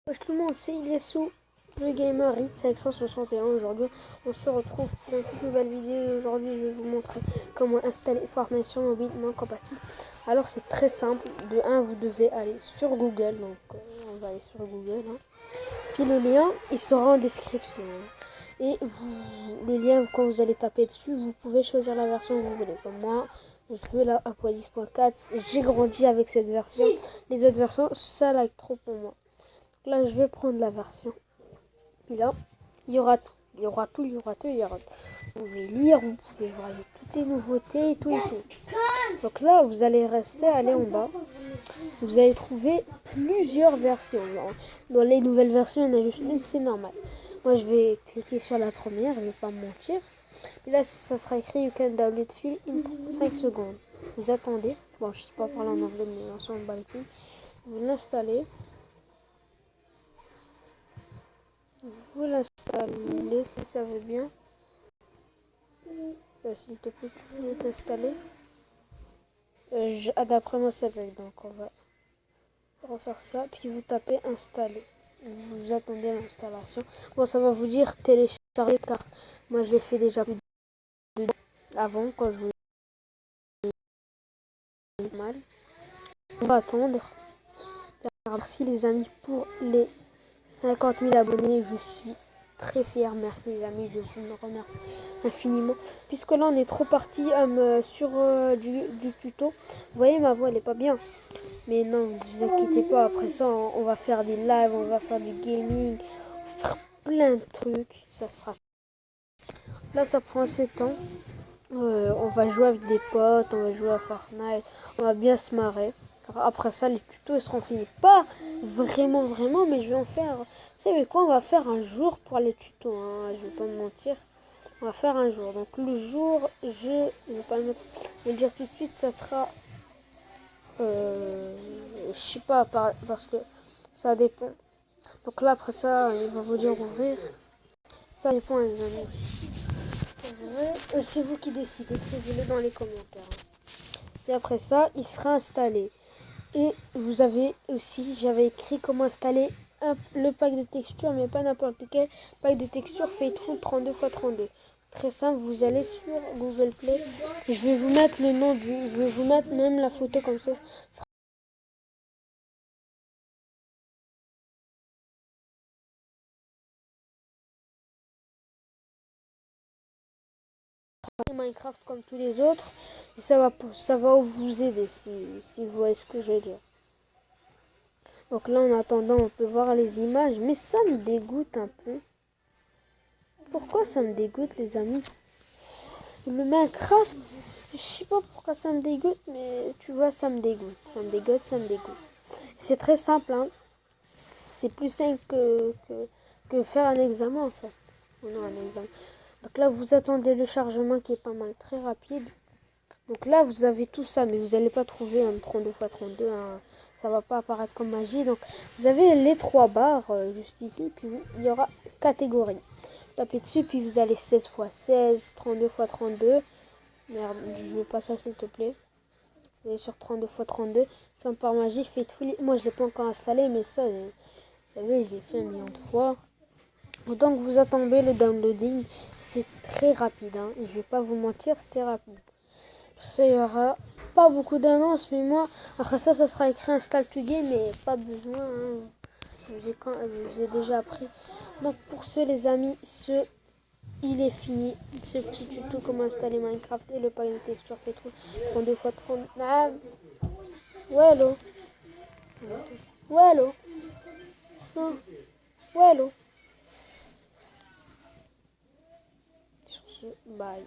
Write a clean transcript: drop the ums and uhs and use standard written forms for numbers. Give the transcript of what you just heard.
Wesh tout le monde, c'est Iliassou, le gamer Hit avec 161. Aujourd'hui, on se retrouve pour une toute nouvelle vidéo. Aujourd'hui, je vais vous montrer comment installer Fortnite sur mobile non compatible. Alors, c'est très simple. De 1, vous devez aller sur Google. Donc, on va aller sur Google. Puis le lien, il sera en description. Et le lien, quand vous allez taper dessus, vous pouvez choisir la version que vous voulez. Comme moi, je veux la Aqua10.4. J'ai grandi avec cette version. Les autres versions, ça like trop pour moi. Là, je vais prendre la version. Puis là, il y aura tout. Il y aura tout, il y aura tout, il y aura tout. Vous pouvez lire, vous pouvez voir toutes les nouveautés et tout et tout. Donc là, vous allez aller en bas. Vous allez trouver plusieurs versions. Dans les nouvelles versions, il y en a juste une, c'est normal. Moi, je vais cliquer sur la première, je ne vais pas me mentir. Et là, ça sera écrit You can download file in 5 secondes. Vous attendez. Bon, je ne sais pas parler en anglais, mais on s'en bat les couilles. Vous l'installez. Vous l'installez si ça veut bien. S'il te plaît, tu peux t'installer. D'après moi, ça bug, donc on va refaire ça. Puis vous tapez installer. Vous attendez l'installation. Bon, ça va vous dire télécharger car moi je l'ai fait déjà plus de avant quand je voulais mal. On va attendre. Merci les amis pour les 50 000 abonnés. Je suis très fier. Merci les amis, je vous remercie infiniment. Puisque là on est trop parti sur du tuto. Vous voyez ma voix elle est pas bien. Mais non, ne vous inquiétez pas. Après ça on va faire des lives, on va faire du gaming, on va faire plein de trucs. Ça sera. Là ça prend assez de temps. On va jouer avec des potes, on va jouer à Fortnite, on va bien se marrer. Après ça, les tutos ils seront finis. Pas vraiment, mais je vais en faire. Vous savez quoi, on va faire un jour pour les tutos. Hein. Je vais pas me mentir. On va faire un jour. Donc le jour, je vais pas le mettre. Je vais le dire tout de suite, ça sera. Je sais pas, parce que ça dépend. Donc là, après ça, il va vous dire ouvrir. Ça dépend, les amis. C'est vous qui décidez, écrivez-le dans les commentaires. Et après ça, il sera installé. Et vous avez aussi, j'avais écrit comment installer le pack de textures, mais pas n'importe quel pack de textures Faithful 32x32. Très simple, vous allez sur Google Play. Je vais vous mettre le nom je vais vous mettre même la photo comme ça. Minecraft comme tous les autres. Et ça va vous aider si vous voyez ce que je veux dire. Donc là, en attendant, on peut voir les images. Mais ça me dégoûte un peu. Pourquoi ça me dégoûte, les amis? Le Minecraft, je sais pas pourquoi ça me dégoûte, mais tu vois, ça me dégoûte. Ça me dégoûte, ça me dégoûte. C'est très simple, hein. C'est plus simple que faire un examen, en fait. Non, un examen. Donc là, vous attendez le chargement qui est pas mal, très rapide. Donc là, vous avez tout ça, mais vous n'allez pas trouver un 32x32. Ça va pas apparaître comme magie. Donc, vous avez les 3 barres juste ici. Puis, il y aura catégorie. Tapez dessus, puis vous allez 16x16, 32x32. Merde, je veux pas ça, s'il te plaît. Vous allez sur 32x32. Comme par magie, Faithful. Moi, je l'ai pas encore installé, mais ça, vous savez, je l'ai fait 1 million de fois. Donc, vous attendez le downloading. C'est très rapide. Hein. Je vais pas vous mentir, c'est rapide. Ça, il y aura pas beaucoup d'annonces, mais moi, après ça, ça sera écrit install to game, mais pas besoin. Hein. Je vous ai déjà appris. Donc, pour les amis, il est fini. Ce petit tuto comment installer Minecraft et le pack de texture fait tout. 32x30. Ah. Ouais, hello. Ouais, hello. Non. Ouais, hello. Sur ce, bye.